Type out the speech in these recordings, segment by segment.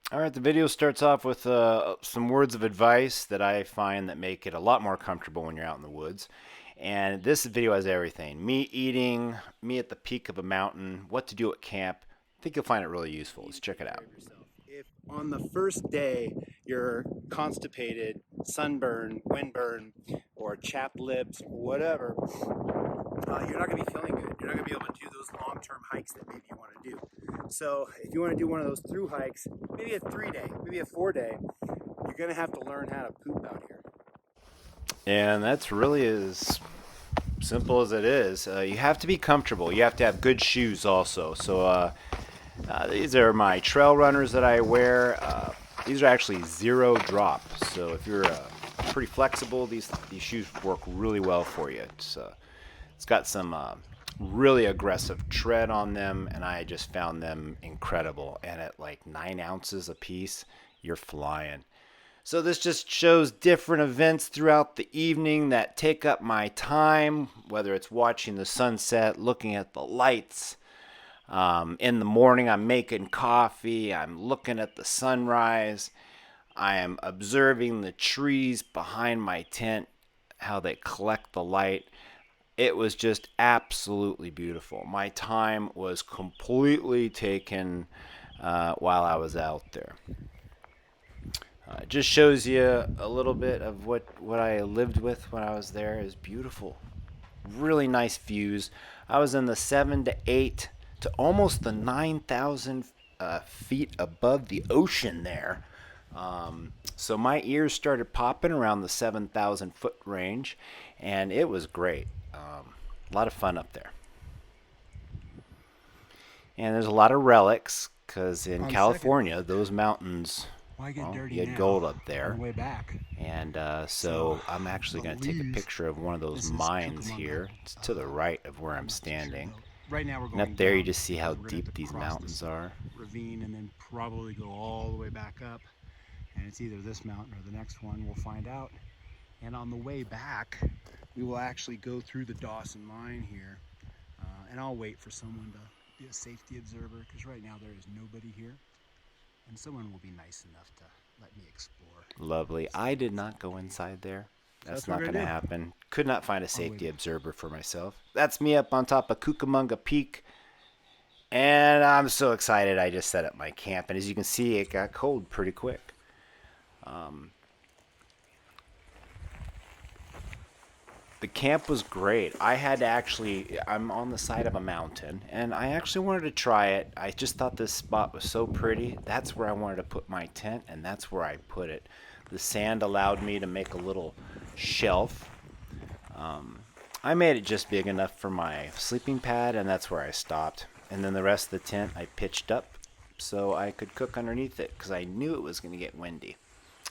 All right, the video starts off with some words of advice that I find that make it a lot more comfortable when you're out in the woods. And this video has everything: me eating, me at the peak of a mountain, what to do at camp. I think you'll find it really useful. Let's check it out. If on the first day you're constipated, sunburn, windburn, or chapped lips, whatever, you're not going to be feeling good. You're not going to be able to do those long-term hikes that maybe you want to do. So if you want to do one of those through hikes, maybe a 3-day, maybe a 4-day, you're going to have to learn how to poop out here. And that's really as simple as it is. You have to be comfortable. You have to have good shoes also. So these are my trail runners that I wear. These are actually 0 drop. So if you're pretty flexible, these shoes work really well for you. It's got some really aggressive tread on them, and I just found them incredible. And at like 9 ounces a piece, you're flying. So this just shows different events throughout the evening that take up my time, whether it's watching the sunset, looking at the lights. In the morning, I'm making coffee. I'm looking at the sunrise. I am observing the trees behind my tent, how they collect the light. It was just absolutely beautiful. My time was completely taken while I was out there. It just shows you a little bit of what I lived with when I was there. It was beautiful. Really nice views. I was in the 7 to 8 to almost the 9,000 feet above the ocean there. So my ears started popping around the 7,000 foot range, and it was great. A lot of fun up there. And there's a lot of relics because in California, those mountains, well, you had gold up there. Way back. And so I'm actually going to take a picture of one of those mines here. It's to the right of where I'm standing. Right now we're going And up there, down, you just see how so we're gonna have deep to these cross mountains this are. ravine and then probably go all the way back up. And it's either this mountain or the next one. We'll find out. And on the way back, we will actually go through the Dawson line here. And I'll wait for someone to be a safety observer because right now there is nobody here. And someone will be nice enough to let me explore. Lovely. I did not go inside there. That's what not we're going to gonna do. happen. Could not find a safety observer for myself. That's me up on top of Cucamonga Peak. And I'm so excited I just set up my camp. And as you can see, it got cold pretty quick. The camp was great. I'm on the side of a mountain, and I actually wanted to try it. I just thought this spot was so pretty. That's where I wanted to put my tent, and that's where I put it. The sand allowed me to make a little shelf. I made it just big enough for my sleeping pad, and that's where I stopped. And then the rest of the tent I pitched up so I could cook underneath it because I knew it was going to get windy.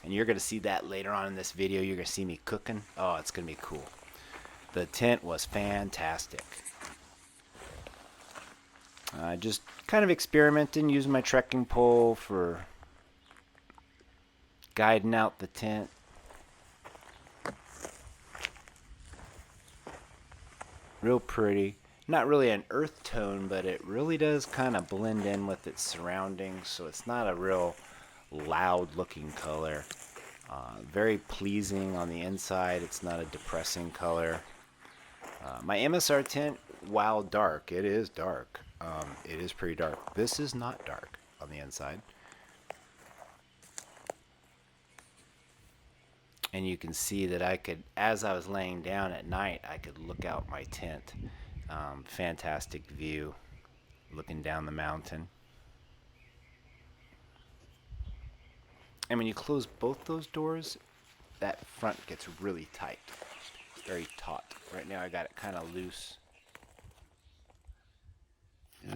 And you're going to see that later on in this video. You're going to see me cooking. Oh, it's going to be cool. The tent was fantastic. Just kind of experimenting, using my trekking pole for guiding out the tent. Real pretty. Not really an earth tone, but it really does kind of blend in with its surroundings, so it's not a real loud looking color. Very pleasing on the inside. It's not a depressing color. My MSR tent, while dark, it is dark. It is pretty dark. This is not dark on the inside. And you can see that I could, as I was laying down at night, I could look out my tent. Fantastic view, looking down the mountain. And when you close both those doors, that front gets really tight. Very taut. Right now I got it kind of loose.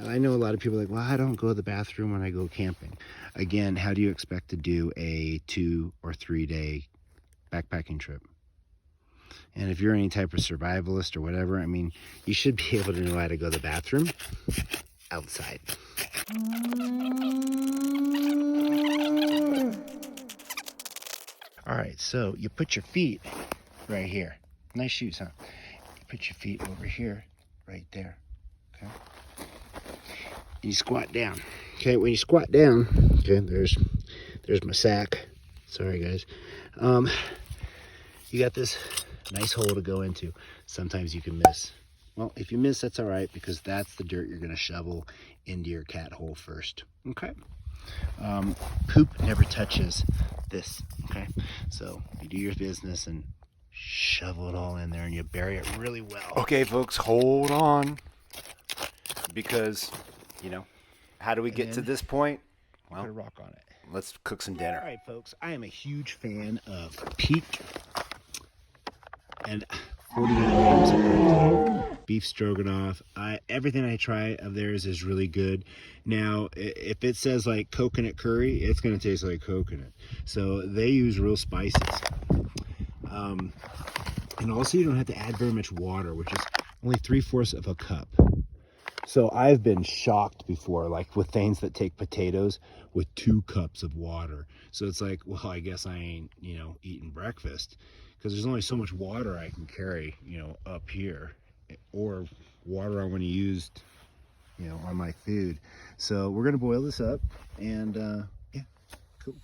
I know a lot of people are like, well, I don't go to the bathroom when I go camping. Again, how do you expect to do a 2 or 3 day backpacking trip? And if you're any type of survivalist or whatever, I mean, you should be able to know how to go to the bathroom outside. All right, so you put your feet right here. Nice shoes, huh? You put your feet over here, right there, okay? you squat down. Okay, when you squat down, okay, there's my sack. Sorry guys. You got this nice hole to go into. Sometimes you can miss. Well, if you miss, that's all right, because that's the dirt you're gonna shovel into your cat hole first. Okay. Poop never touches this. Okay. So you do your business and shovel it all in there, and you bury it really well. Okay, folks, hold on. Because, you know, how do we get to this point? Well, put a rock on it. Let's cook some dinner. All right, folks. I am a huge fan of Peak and 48 grams of protein. Beef stroganoff. Everything I try of theirs is really good. Now, if it says like coconut curry, it's going to taste like coconut. So they use real spices. And also, you don't have to add very much water, which is only 3/4 of a cup. So I've been shocked before, like with things that take potatoes with 2 cups of water. So it's like, well, I guess I ain't, eating breakfast, because there's only so much water I can carry, up here, or water I want to use, on my food. So we're going to boil this up, and yeah, cool.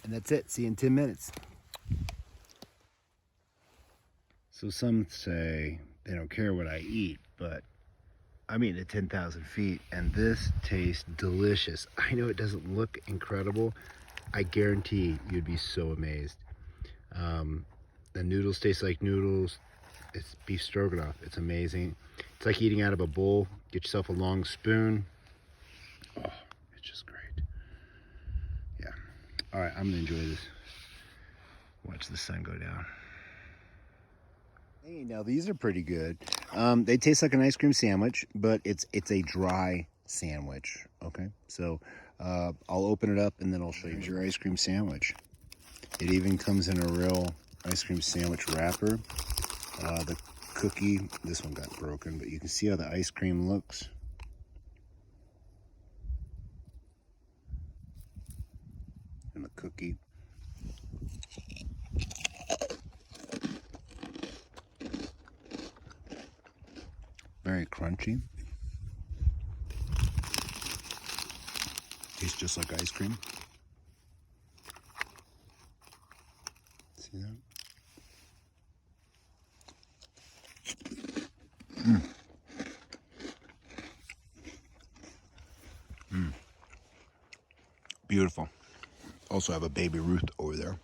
And that's it. See you in 10 minutes. So some say they don't care what I eat, but I'm eating at 10,000 feet, and this tastes delicious. I know it doesn't look incredible. I guarantee you'd be so amazed. The noodles taste like noodles. It's beef stroganoff. It's amazing. It's like eating out of a bowl. Get yourself a long spoon. Oh, it's just great. Yeah. All right, I'm gonna enjoy this. Watch the sun go down. Hey, now these are pretty good. They taste like an ice cream sandwich, but it's a dry sandwich. Okay, so I'll open it up and then I'll show you. Here's your ice cream sandwich. It even comes in a real ice cream sandwich wrapper. The cookie, this one got broken, but you can see how the ice cream looks. And the cookie. Very crunchy. Tastes just like ice cream. See that? Beautiful. Also have a baby Ruth over there.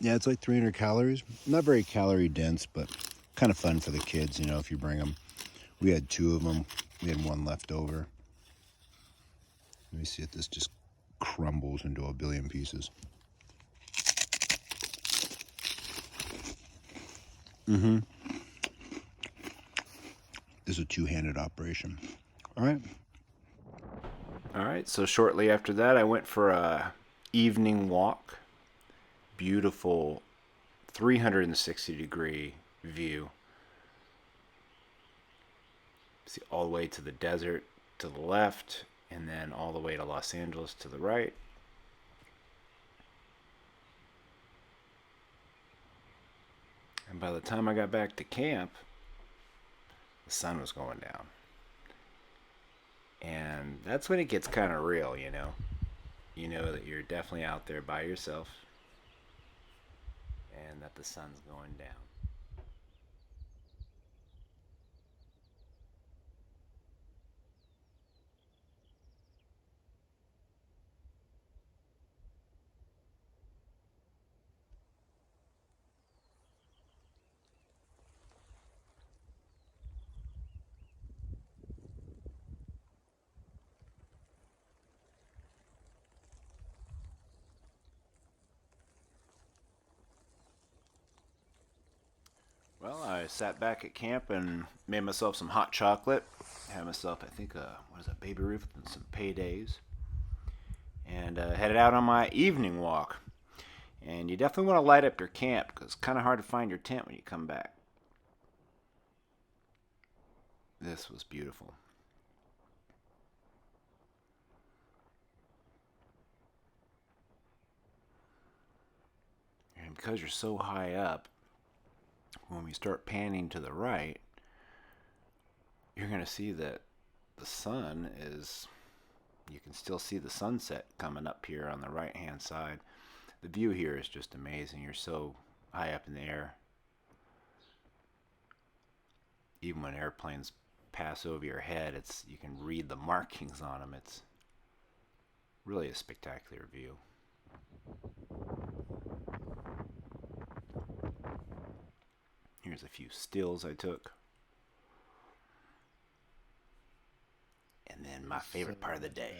Yeah, it's like 300 calories. Not very calorie dense, but kind of fun for the kids, you know, if you bring them. We had 2 of them. We had 1 left over. Let me see if this just crumbles into a billion pieces. This is a 2-handed operation. All right. All right, so shortly after that, I went for a evening walk. Beautiful 360-degree view. See all the way to the desert to the left, and then all the way to Los Angeles to the right. And by the time I got back to camp, the sun was going down. And that's when it gets kind of real, you know. You know that you're definitely out there by yourself and that the sun's going down. Well, I sat back at camp and made myself some hot chocolate. Had myself, I think, what is that, Baby Ruth and some paydays. And headed out on my evening walk. And you definitely want to light up your camp because it's kind of hard to find your tent when you come back. This was beautiful. And because you're so high up, when we start panning to the right, you're going to see that the sun is, you can still see the sunset coming up here on the right hand side. The view here is just amazing. You're so high up in the air. Even when airplanes pass over your head, you can read the markings on them. It's really a spectacular view. Here's a few stills I took. And then my favorite part of the day.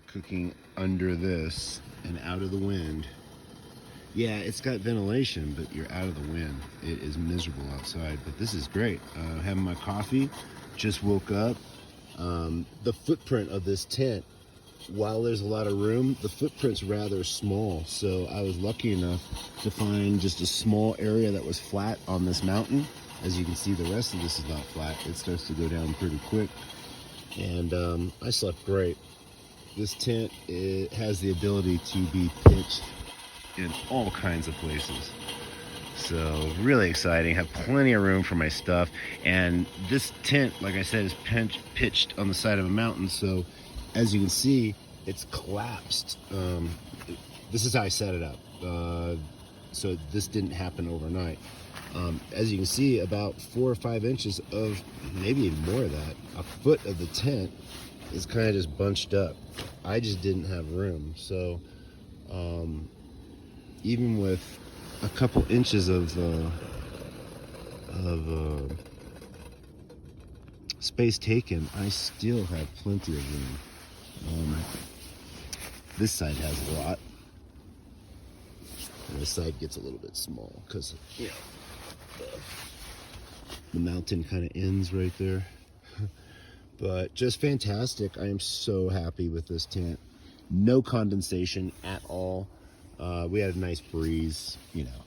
Cooking under this and out of the wind. Yeah, it's got ventilation, but you're out of the wind. It is miserable outside, but this is great. Having my coffee, just woke up. The footprint of this tent, while there's a lot of room, the footprint's rather small. So I was lucky enough to find just a small area that was flat on this mountain. As you can see, the rest of this is not flat. It starts to go down pretty quick. And I slept great. This tent, it has the ability to be pitched in all kinds of places. So really exciting. Have plenty of room for my stuff. And this tent, like I said, is pitched on the side of a mountain. So as you can see, it's collapsed. This is how I set it up. So this didn't happen overnight. As you can see, about 4 or 5 inches of, maybe even more of that, a foot of the tent is kind of just bunched up. I just didn't have room. So even with a couple inches of space taken, I still have plenty of room. This side has a lot, and this side gets a little bit small because, you know, the mountain kind of ends right there. But just fantastic. I am so happy with this tent. No condensation at all. We had a nice breeze, you know.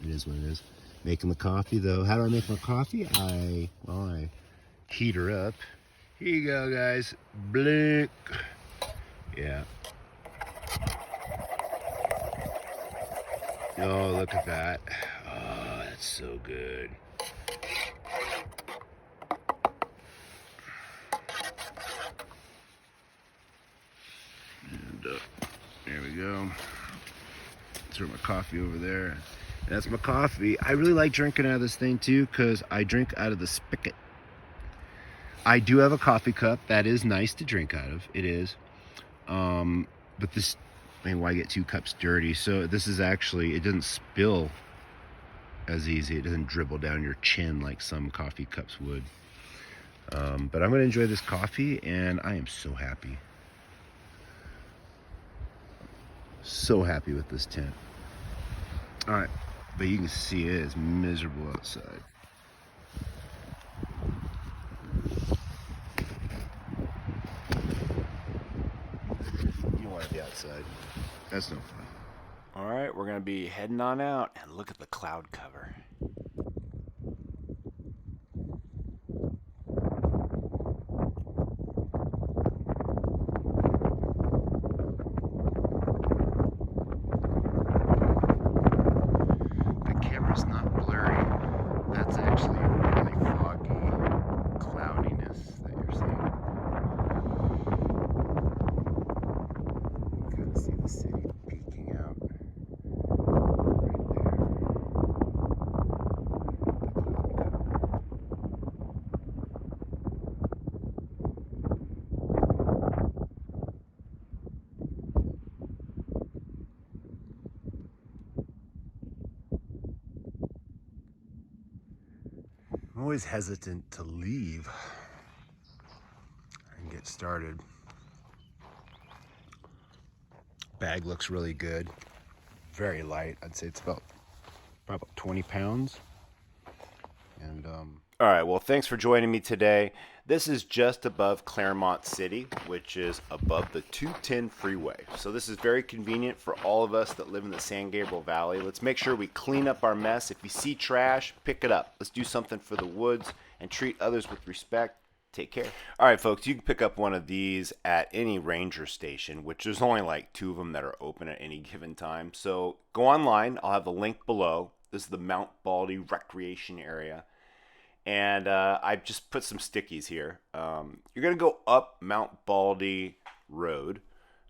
It is what it is. Making the coffee though. How do I make my coffee? I heat her up. Here you go, guys. Blink. Yeah. Oh, look at that. Oh, that's so good. And there we go. Throw my coffee over there. And that's my coffee. I really like drinking out of this thing too because I drink out of the spigot. I do have a coffee cup that is nice to drink out of. It is. But this I mean, why get 2 cups dirty? So this is actually, it doesn't spill as easy. It doesn't dribble down your chin like some coffee cups would. But I'm going to enjoy this coffee, and I am so happy. So happy with this tent. All right, but you can see it is miserable outside. You don't want to be outside. That's no fun. All right, we're going to be heading on out, and look at the cloud cover. The camera's not blurry. That's actually really foggy cloudiness that you're seeing. You can kind of see the city peeking out right there. I'm always hesitant to leave and get started. Bag looks really good. Very light. I'd say it's about 20 pounds. And All right, well, thanks for joining me today. This is just above Claremont City, which is above the 210 freeway. So this is very convenient for all of us that live in the San Gabriel Valley. Let's make sure we clean up our mess. If you see trash, pick it up. Let's do something for the woods and treat others with respect. Take care. All right, folks, you can pick up one of these at any ranger station, which there's only like 2 of them that are open at any given time. So go online. I'll have the link below. This is the Mount Baldy Recreation Area. And I just put some stickies here. You're going to go up Mount Baldy Road.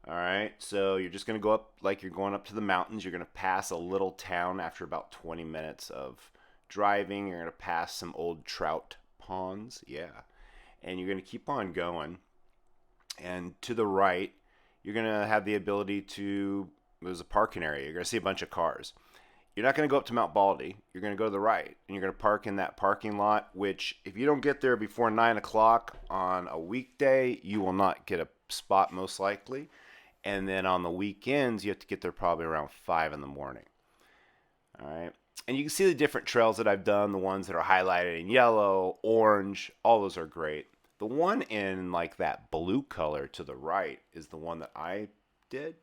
All right. So you're just going to go up like you're going up to the mountains. You're going to pass a little town after about 20 minutes of driving. You're going to pass some old trout ponds. Yeah. And you're going to keep on going. And to the right, you're going to have the ability to, there's a parking area. You're going to see a bunch of cars. You're not going to go up to Mount Baldy. You're going to go to the right, and you're going to park in that parking lot, which if you don't get there before 9 o'clock on a weekday, you will not get a spot most likely. And then on the weekends, you have to get there probably around 5 in the morning. All right. And you can see the different trails that I've done, the ones that are highlighted in yellow, orange, all those are great. The one in like that blue color to the right is the one that I did.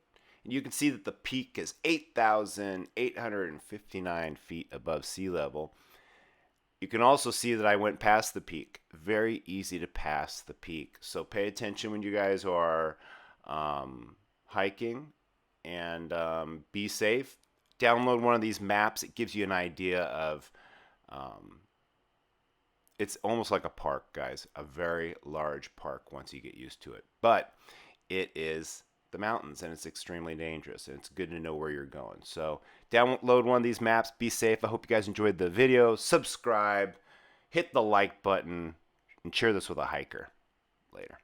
And you can see that the peak is 8,859 feet above sea level. You can also see that I went past the peak. Very easy to pass the peak. So pay attention when you guys are hiking, and be safe. Download one of these maps. It gives you an idea of, it's almost like a park, guys. A very large park once you get used to it. But it is the mountains, and it's extremely dangerous, and it's good to know where you're going. So download one of these maps. Be safe. I hope you guys enjoyed the video. Subscribe, hit the like button, and share this with a hiker. Later.